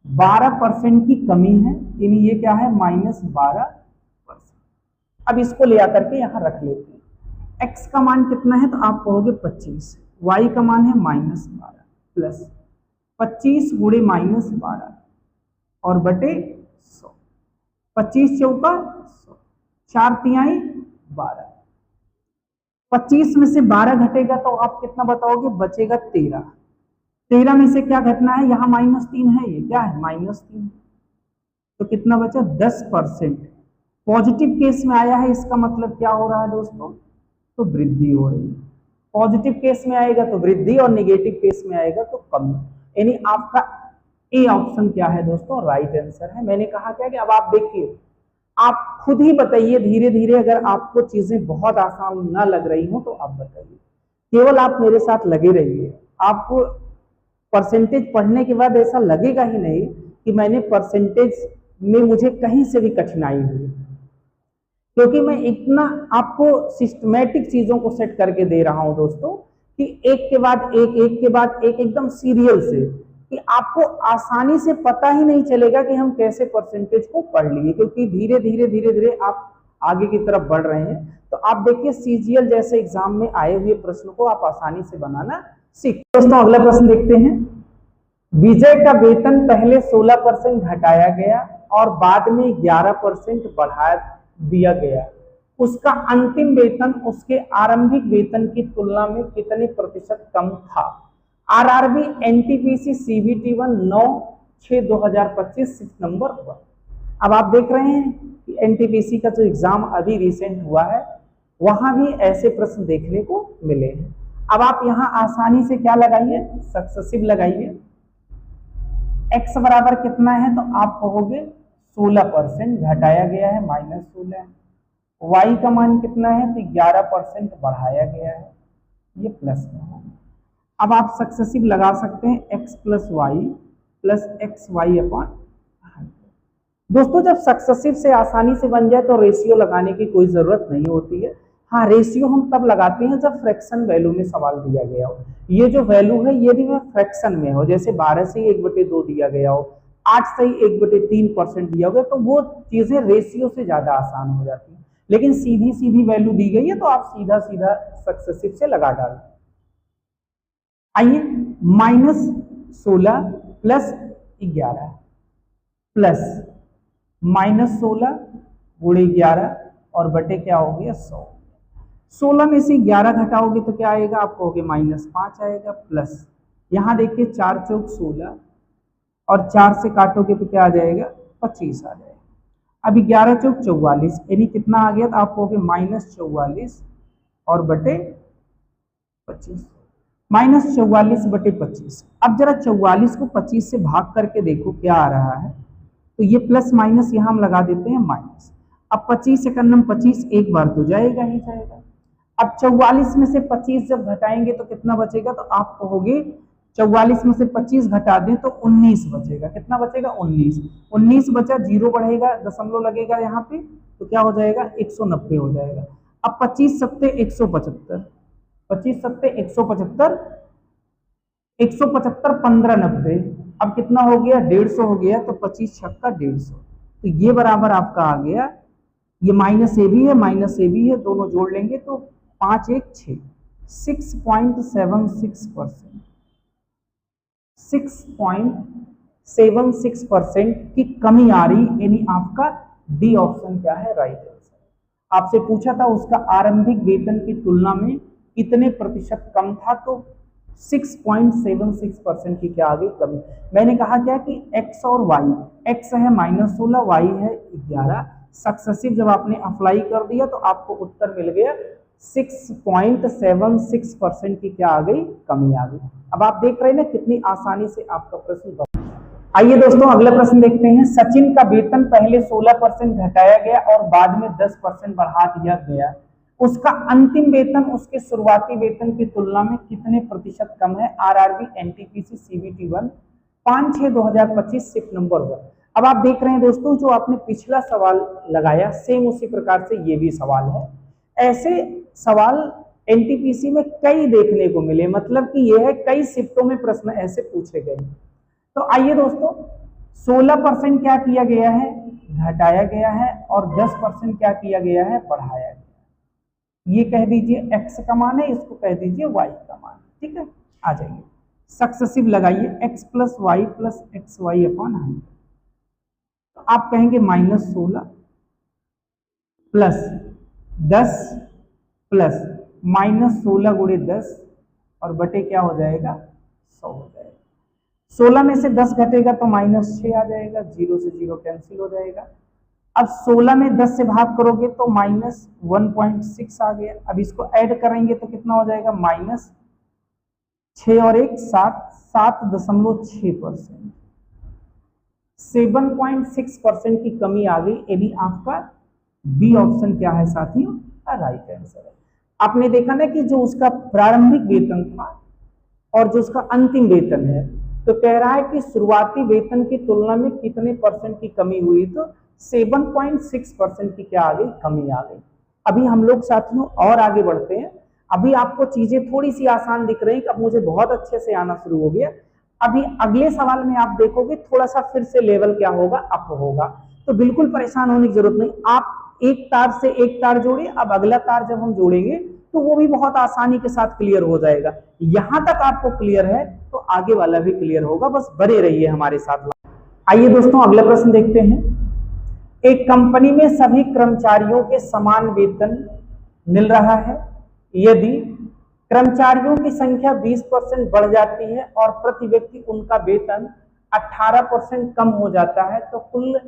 12% की कमी है, यानी ये क्या है? -12%। अब इसको ले आकर के यहां रख लेते हैं। x का मान कितना है? तो आप कहोगे 25, y का मान है -12 प्लस 25 गुणे -12 और बटे 100, 25 चौका 100, 4 तिहाई 12। 25 में से 12 घटेगा तो आप कितना बताओगे? बचेगा 13। 13 में से क्या घटना है? यहाँ -3 है, ये क्या है? -3। तो कितना बचा? 10%। पॉजिटिव केस में आया है, इसका मतलब क्या हो रहा है दोस्तों? तो वृद्धि हो रही है। पॉजिटिव केस में आएगा तो वृद्धि और नेगेटिव केस में आएगा तो कमी। यानी आपका ए ऑप्शन क्या है दोस्तों? राइट आंसर है। मैंने कहा क्या कि अब आप देखिए, आप खुद ही बताइए धीरे धीरे, अगर आपको चीजें बहुत आसान ना लग रही हो तो आप बताइए। केवल आप मेरे साथ लगे रहिए। आपको परसेंटेज पढ़ने के बाद ऐसा लगेगा ही नहीं कि मैंने परसेंटेज में मुझे कहीं से भी कठिनाई हुई, क्योंकि मैं इतना आपको सिस्टमैटिक चीजों को सेट करके दे रहा हूं दोस्तों कि एक के बाद एक, एक के बाद एक, एकदम सीरियल से, कि आपको आसानी से पता ही नहीं चलेगा कि हम कैसे परसेंटेज को पढ़ लिए, क्योंकि धीरे धीरे आप आगे की तरफ बढ़ रहे हैं। तो आप देखिए CGL जैसे एग्जाम में आए हुए प्रश्न को आप आसानी से बनाना सीख। दोस्तों अगला प्रश्न देखते हैं। विजय का वेतन पहले 16% घटाया गया और बाद में 11% दिया गया, उसका अंतिम वेतन उसके आरंभिक वेतन की तुलना में कितने प्रतिशत कम था। RRB NTPC CBT 1 9/6/2025 number 1। अब आप देख रहे हैं कि एनटीपीसी का जो एग्जाम अभी रिसेंट हुआ है वहां भी ऐसे प्रश्न देखने को मिले हैं। अब आप यहां आसानी से क्या लगाइए, सक्सेसिव लगाइए। x बराबर कितना है तो आप कहोगे 16% घटाया गया है -16, y का मान कितना है तो 11% बढ़ाया गया है, ये प्लस में होगा। अब आप सक्सेसिव लगा सकते हैं x plus Y plus x Y upon 100। दोस्तों जब सक्सेसिव से आसानी से बन जाए तो रेशियो लगाने की कोई जरूरत नहीं होती है। हाँ, रेशियो हम तब लगाते हैं जब फ्रैक्शन वैल्यू में सवाल दिया गया हो। ये जो वैल्यू है यदि वह फ्रैक्शन में हो, जैसे 12 से 1/2 दिया गया हो, 8 से 1/3% दिया होगा, तो वो चीजें रेशियो से ज्यादा आसान हो जाती है। लेकिन सीधी सीधी वैल्यू दी गई है तो आप सीधा सीधा सक्सेसिव से लगा डालें। आइए, -16 प्लस 11 प्लस -16 गुणे 11 और बटे क्या हो गया 100। 16 में से 11 घटाओगे तो क्या आएगा, आप कहोगे -5 आएगा, प्लस यहां देखिए 4 चौक 16 और 4 से काटोगे तो क्या आ जाएगा 25 आ जाएगा। अभी 11 चौक 44 यानी कितना आ गया तो आप कहोगे -44 और बटे 25, -44/25। अब जरा 44 को 25 से भाग करके देखो क्या आ रहा है, तो ये प्लस माइनस यहाँ हम लगा देते हैं माइनस। अब 25 एकन्नम 25 एक बार तो जाएगा ही जाएगा। अब 44 में से 25 जब घटाएंगे तो कितना बचेगा, तो आप कहोगे 44 में से 25 घटा दें तो 19 बचेगा। कितना बचेगा 19। 19 बचा, जीरो बढ़ेगा, दशमलव लगेगा यहाँ पे, तो क्या हो जाएगा 190 हो जाएगा। अब 25 सत्ते 175, 25 सत्ते 175, 175 15 90, अब कितना हो गया 150 हो गया, तो 25 छक्का 150, तो ये बराबर आपका आ गया, ये माइनस ए भी है माइनस ए भी है, दोनों जोड़ लेंगे तो 5 1 6, 6.76%, 6.76% की कमी आ रही, यानी आपका डी ऑप्शन क्या है राइट आंसर। आपसे पूछा था उसका आरंभिक वेतन की तुलना में कितने प्रतिशत कम था, तो 6.76% की क्या आ गई कमी। मैंने कहा क्या कि x और y, x है -16, y है 11, सक्सेसिव जब आपने अप्लाई कर दिया तो आपको उत्तर मिल गया 6.76% की क्या आ गई कमी आ गई। अब आप देख रहे हैं ना कितनी आसानी से आपका प्रश्न बना। आइए दोस्तों अगला प्रश्न देखते हैं। सचिन का वेतन पहले 16% घटाया गया और बाद में 10% बढ़ा दिया गया, उसका अंतिम वेतन उसके शुरुआती वेतन की तुलना में कितने प्रतिशत कम है। RRB NTPC CBT 1 5/6/2025 shift number 1। अब आप देख रहे हैं दोस्तों जो आपने पिछला सवाल लगाया सेम उसी प्रकार से ये भी सवाल है। ऐसे सवाल एनटीपीसी में कई देखने को मिले, मतलब कि यह है कई शिफ्टों में प्रश्न ऐसे पूछे गए। तो आइए दोस्तों 16% क्या किया गया है घटाया गया है और 10% क्या किया गया है बढ़ाया गया। ये कह दीजिए x का मान है, इसको कह दीजिए y का मान, ठीक है। आ जाइए सक्सेसिव लगाइए, x plus Y plus x Y upon 100, तो आप कहेंगे -16 प्लस 10 प्लस -16 गुणे 10 और बटे क्या हो जाएगा 100 हो जाएगा। 16 में से 10 घटेगा तो -6 आ जाएगा, 0 से 0 कैंसिल हो जाएगा। अब 16 में 10 से भाग करोगे तो -1.6 आ गया। अब इसको ऐड करेंगे तो कितना हो जाएगा -6 और 1 7, 7.6%, 7.6% की कमी आ गई, यानी आपका बी ऑप्शन क्या है साथियों राइट आंसर है। आपने देखा ना कि जो उसका प्रारंभिक वेतन था और जो उसका अंतिम वेतन है, तो कह रहा है कि शुरुआती वेतन की तुलना में कितने परसेंट की कमी हुई, तो 7.6% की क्या आ गई कमी आ गई। अभी हम लोग साथियों और आगे बढ़ते हैं। अभी आपको चीजें थोड़ी सी आसान दिख रही, अब मुझे बहुत अच्छे से आना शुरू हो गया। अभी अगले सवाल में आप देखोगे थोड़ा सा फिर से लेवल क्या होगा अप होगा, तो बिल्कुल परेशान होने की जरूरत नहीं। आप एक तार से एक तार जोड़िए, अब अगला तार जब हम जोड़ेंगे तो वो भी बहुत आसानी के साथ क्लियर हो जाएगा। यहां तक आपको क्लियर है तो आगे वाला भी क्लियर होगा, बस बने रहिए हमारे साथ। आइए दोस्तों अगला प्रश्न देखते हैं। एक कंपनी में सभी कर्मचारियों के समान वेतन मिल रहा है। यदि कर्मचारियों की संख्या 20% बढ़ जाती है और प्रति व्यक्ति उनका वेतन 18% कम हो जाता है तो कुल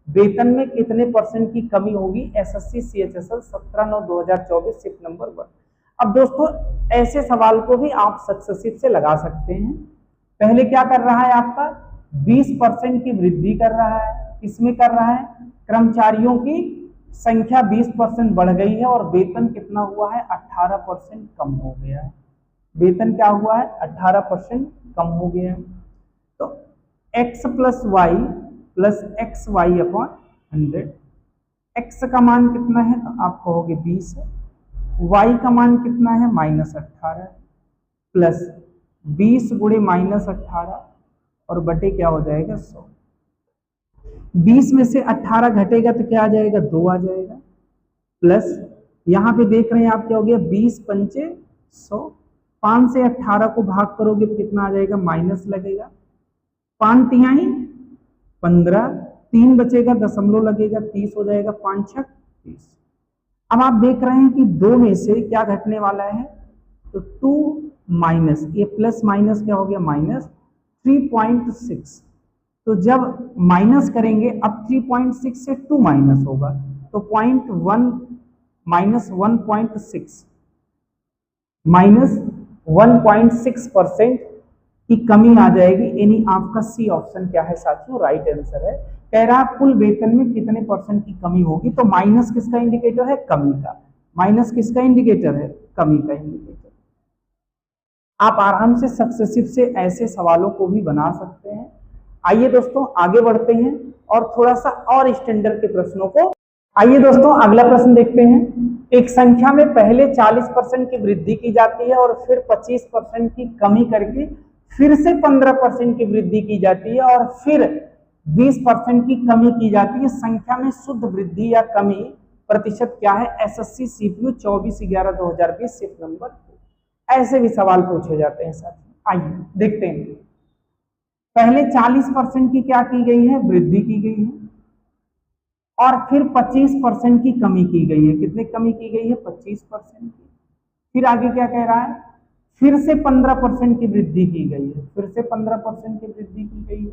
वेतन में कितने परसेंट की कमी होगी? SSC CHSL 17/9/2024 shift number 1। अब दोस्तों ऐसे सवाल को भी आप सक्सेसिव से लगा सकते हैं। पहले क्या कर रहा है आपका 20% की वृद्धि कर रहा है। इसमें कर रहा है कर्मचारियों की संख्या 20% बढ़ गई है और वेतन कितना हुआ है? 18% कम हो गया है। वेतन क्या हुआ है? 18% कम हो गया है। तो x plus Y plus x Y upon 100। x का मान कितना है? तो आप कहोगे 20 है। y का मान कितना है? -18 प्लस 20 गुणे -18 और बटे क्या हो जाएगा? 100। 20 में से 18 घटेगा तो क्या आ जाएगा? 2 आ जाएगा। प्लस यहाँ पे देख रहे हैं आप क्या हो गया? 20 पंचे 100। 5 से 18 को भाग करोगे तो कितना आ जाएगा? माइनस लगेगा। 5 तिहाई 15, 3 बचेगा, दशमलव लगेगा, 30 हो जाएगा। 5 छक 30। अब आप देख रहे हैं कि 2 में से क्या घटने वाला है? तो 2 माइनस, ये प्लस माइनस क्या हो गया? माइनस 3.6। तो जब माइनस करेंगे अब 3.6 से 2 माइनस होगा तो 0.1 माइनस 1.6 माइनस 1.6% की कमी आ जाएगी। यानी आपका सी ऑप्शन क्या है साथियों? राइट आंसर है। कह रहा है कुल वेतन में कितने परसेंट की कमी होगी। तो माइनस किसका इंडिकेटर है? कमी का। माइनस किसका इंडिकेटर है? कमी का इंडिकेटर। आप आराम से सक्सेसिव से ऐसे सवालों को भी बना सकते हैं। आइए दोस्तों आगे बढ़ते हैं और थोड़ा सा और स्टैंडर्ड के प्रश्नों को। आइए दोस्तों अगला प्रश्न देखते हैं। एक संख्या में पहले 40% की वृद्धि की जाती है और फिर 25% की कमी करके फिर से 15% की वृद्धि की जाती है और फिर 20% की कमी की जाती है। संख्या में शुद्ध वृद्धि या कमी प्रतिशत क्या है? SSC CPU 24/11/2020 shift number 2। ऐसे भी सवाल पूछे जाते हैं साथियों। आइए देखते हैं। पहले 40% की क्या की गई है? वृद्धि की गई है और फिर 25% की कमी की गई है। कितने कमी की गई है? 25% की। फिर आगे क्या कह रहा है? फिर से 15% की वृद्धि की गई है। फिर से 15% की वृद्धि की गई है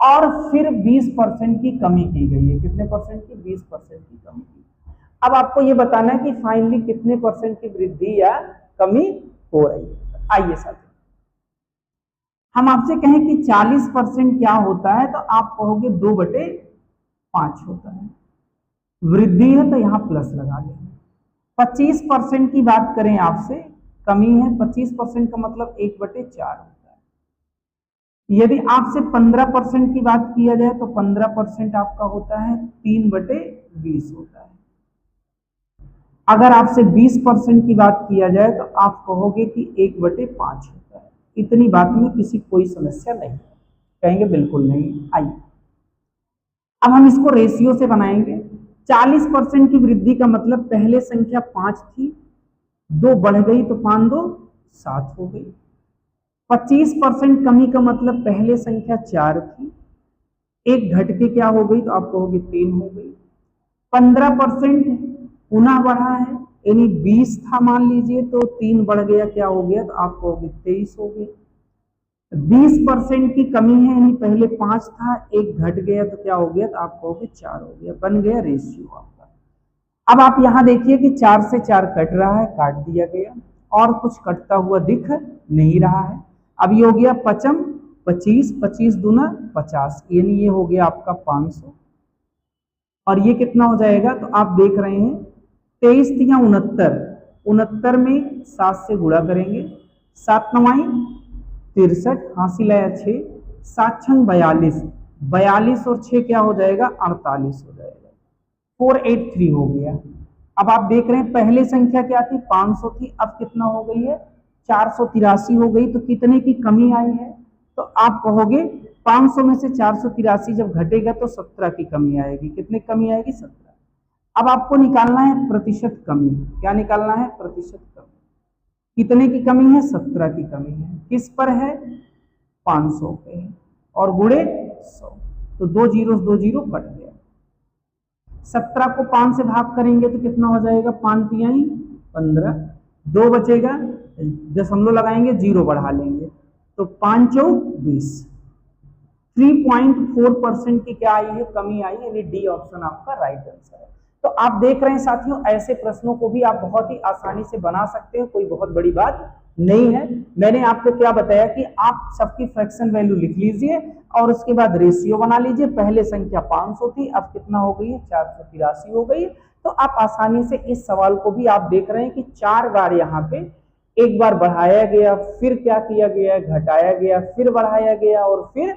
और फिर 20% की कमी की गई है। कितने परसेंट की? 20% की कमी की। अब आपको ये बताना है कि फाइनली कितने परसेंट की वृद्धि या कमी हो रही है। आइए साथियों हम आपसे कहें कि 40% क्या होता है तो आप कहोगे 2/5 होता है। वृद्धि है तो यहां प्लस लगा लेंगे। 25% की बात करें आपसे, कमी है। 25% का मतलब 1/4 होता है। यदि आपसे 15% की बात किया जाए तो 15% आपका होता है 3/20 होता है। अगर आपसे 20% की बात किया जाए तो आप कहोगे कि 1/5 होता है। इतनी बात में किसी कोई समस्या नहीं, कहेंगे बिल्कुल नहीं। आइए अब हम इसको रेशियो से बनाएंगे। 40% की वृद्धि का मतलब पहले संख्या 5 थी, 2 बढ़ गई तो 5 2 7 हो गई। 25% कमी का मतलब पहले संख्या 4 थी, 1 घट के क्या हो गई तो आप कहोगे 3 हो गई। 15% पुनः बढ़ा है, यानी 20 था मान लीजिए तो 3 बढ़ गया, क्या हो गया तो आप कहोगे 23 हो गए। 20% की कमी है, यानी पहले 5 था, 1 घट गया तो क्या हो गया तो आप कहोगे 4 हो गया। बन गया रेशियो आपका। अब आप यहां देखिए कि 4 से 4 कट रहा है, काट दिया गया और कुछ कटता हुआ दिख नहीं रहा है। अब ये हो गया 55 25 25 दूना 50, यानी ये हो गया आपका 500 और ये कितना हो जाएगा तो आप देख रहे हैं 23 या 69 में 7 से गुणा करेंगे। 7 9 63, हासिल आया 6, 7 6 42, 42 और 6 क्या हो जाएगा 48 हो जाएगा। 483 हो गया। अब आप देख रहे हैं पहले संख्या क्या थी? 500 थी, अब कितना हो गई है? 483 हो गई। तो कितने की कमी आई है? तो आप कहोगे 500 में से 483 जब घटेगा तो 17 की कमी आएगी। कितने कमी आएगी? 17। अब आपको निकालना है प्रतिशत कमी। क्या निकालना है? प्रतिशत कमी। कितने की कमी है? 17 की कमी है। किस पर है? 500 पे है और गुणे 100। तो 2 जीरो कट गया। 17 को 5 से भाग करेंगे तो कितना हो जाएगा, 5 तिहाई 15, 2 बचेगा, दशमलव लगाएंगे, 0 बढ़ा लेंगे तो 5 चौक 20। 3.4% की क्या आई है, कमी आई, यानी डी ऑप्शन आपका राइट आंसर है। तो आप देख रहे हैं साथियों, ऐसे प्रश्नों को भी आप बहुत ही आसानी से बना सकते हैं, कोई बहुत बड़ी बात नहीं है। मैंने आपको क्या बताया कि आप सबकी फ्रैक्शन वैल्यू लिख लीजिए और उसके बाद रेशियो बना लीजिए। पहले संख्या 500 थी, अब कितना हो गई है, 483 हो गई। तो आप आसानी से इस सवाल को भी आप देख रहे हैं कि 4 बार यहाँ पे, एक बार बढ़ाया गया, फिर क्या किया गया, घटाया गया, फिर बढ़ाया गया और फिर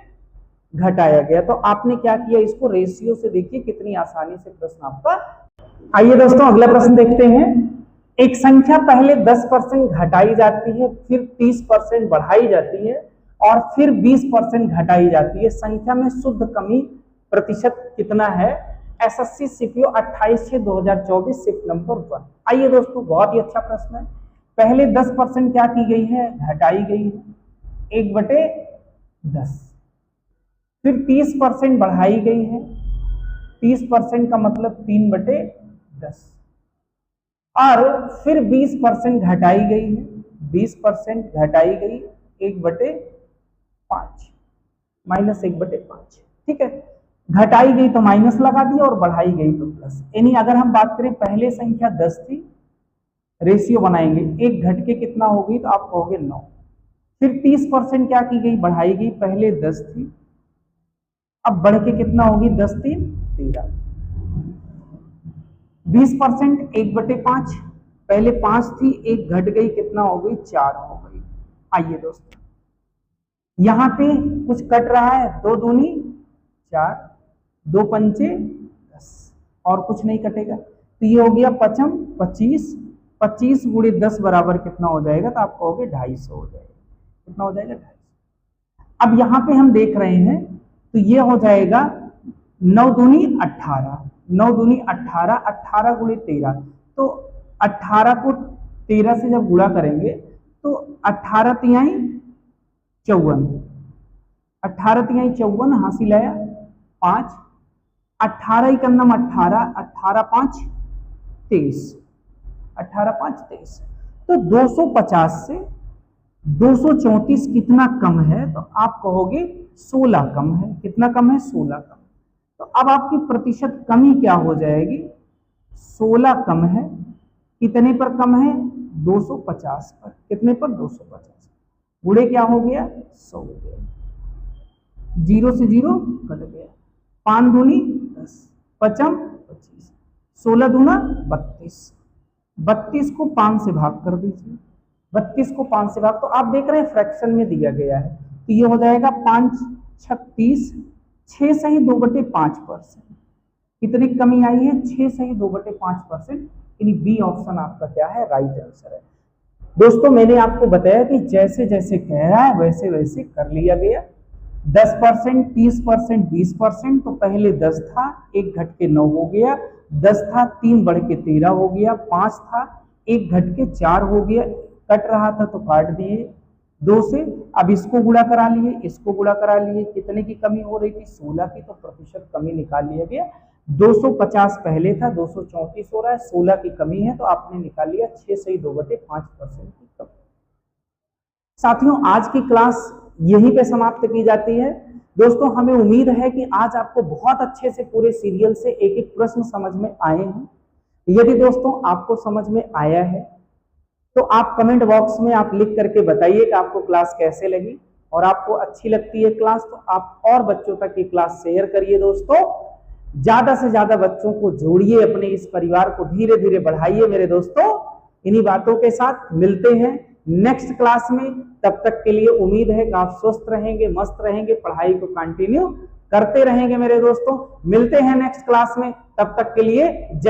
घटाया गया। तो आपने क्या किया, इसको रेशियो से देखिए कितनी आसानी से प्रश्न आपका। आइए दोस्तों अगला प्रश्न देखते हैं। एक संख्या पहले 10% घटाई जाती है, फिर 30% बढ़ाई जाती है और फिर 20% घटाई जाती है। संख्या में शुद्ध कमी प्रतिशत कितना है? SSC CPO 28/6/2024 shift number 1। आइए दोस्तों, बहुत ही अच्छा प्रश्न है। पहले 10% क्या की गई है, घटाई गई है, 1/10। फिर 30% बढ़ाई गई है, 30% का मतलब 3/10। और फिर 20% घटाई गई है, 20% घटाई गई, 1/5 माइनस 1/5। ठीक है, घटाई गई तो माइनस लगा दिया और बढ़ाई गई तो प्लस। यानी अगर हम बात करें पहले संख्या 10 थी, रेशियो बनाएंगे, 1 घट के कितना होगी तो आप कहोगे 9। फिर 30% क्या की गई, बढ़ाई गई, पहले 10 थी, अब बढ़ के कितना होगी, 10 3 13। 20% 1/5, पहले 5 थी, 1 घट गई, कितना हो गई, 4 हो गई। आइए दोस्तों, यहां पे कुछ कट रहा है, 2 दूनी 4, 2 पंचे 10 और कुछ नहीं कटेगा, तो ये हो गया 5 25। 25 गुणे 10 बराबर कितना हो जाएगा, तो आप कहोगे 250 हो जाएगा। कितना हो जाएगा, 250। अब यहां पे हम देख रहे हैं तो ये हो जाएगा 9 दूनी 18, 9 दूनी 18, 18 गुणे 13, तो 18 को 13 से जब गुणा करेंगे तो 18 तिहाई 54, 18 तिहाई 54 हासिल आया 5, 18 का नाम 18, 18 5 23, 18 5 23। तो 250 से 234 कितना कम है, तो आप कहोगे 16 कम है। कितना कम है, 16 कम। तो अब आपकी प्रतिशत कमी क्या हो जाएगी, 16 कम है, कितने पर कम है, 250 पर। कितने पर, 250। गुणे क्या हो गया, 100 हो गया, 0 से 0 कट गया, 5 दूनी 10, 5 25, 16 दूना 32, 32 को 5 से भाग कर दीजिए, 32 को 5 से भाग, तो आप देख रहे हैं फ्रैक्शन में दिया गया है, तो ये हो जाएगा 5 36, 6 सही 2/5%। कितनी कमी आई है, 6 सही 2/5%। यानी बी ऑप्शन आपका क्या है, राइट आंसर है। दोस्तों मैंने आपको बताया कि जैसे जैसे कह रहा है वैसे वैसे कर लिया गया। 10%, 30%, 20%, तो पहले 10 था, 1 घट के 9 हो गया, 10 था, 3 बढ़ के 13 हो गया, 5 था, 1 घट के 4 हो गया, कट रहा था तो काट दिए 2 से। अब इसको गुणा करा लिए, इसको गुणा करा लिए, कितने की कमी हो रही थी, 16 की, तो प्रतिशत कमी निकाल लिया गया। 250 पहले था, 234 हो रहा है, 16 की कमी है, तो आपने निकाल लिया 6 सही 2/5% की कमी। साथियों आज की क्लास यहीं पे समाप्त की जाती है। दोस्तों हमें उम्मीद है कि आज आपको बहुत अच्छे से पूरे सीरियल से एक एक प्रश्न समझ में आए हैं। यदि दोस्तों आपको समझ में आया है तो आप कमेंट बॉक्स में आप लिख करके बताइए कि आपको क्लास कैसे लगी, और आपको अच्छी लगती है क्लास तो आप और बच्चों तक ये क्लास शेयर करिए। दोस्तों ज्यादा से ज्यादा बच्चों को जोड़िए, अपने इस परिवार को धीरे धीरे बढ़ाइए। मेरे दोस्तों इन्हीं बातों के साथ मिलते हैं नेक्स्ट क्लास में। तब तक के लिए उम्मीद है कि आप स्वस्थ रहेंगे, मस्त रहेंगे, पढ़ाई को कंटिन्यू करते रहेंगे। मेरे दोस्तों मिलते हैं नेक्स्ट क्लास में, तब तक के लिए जय।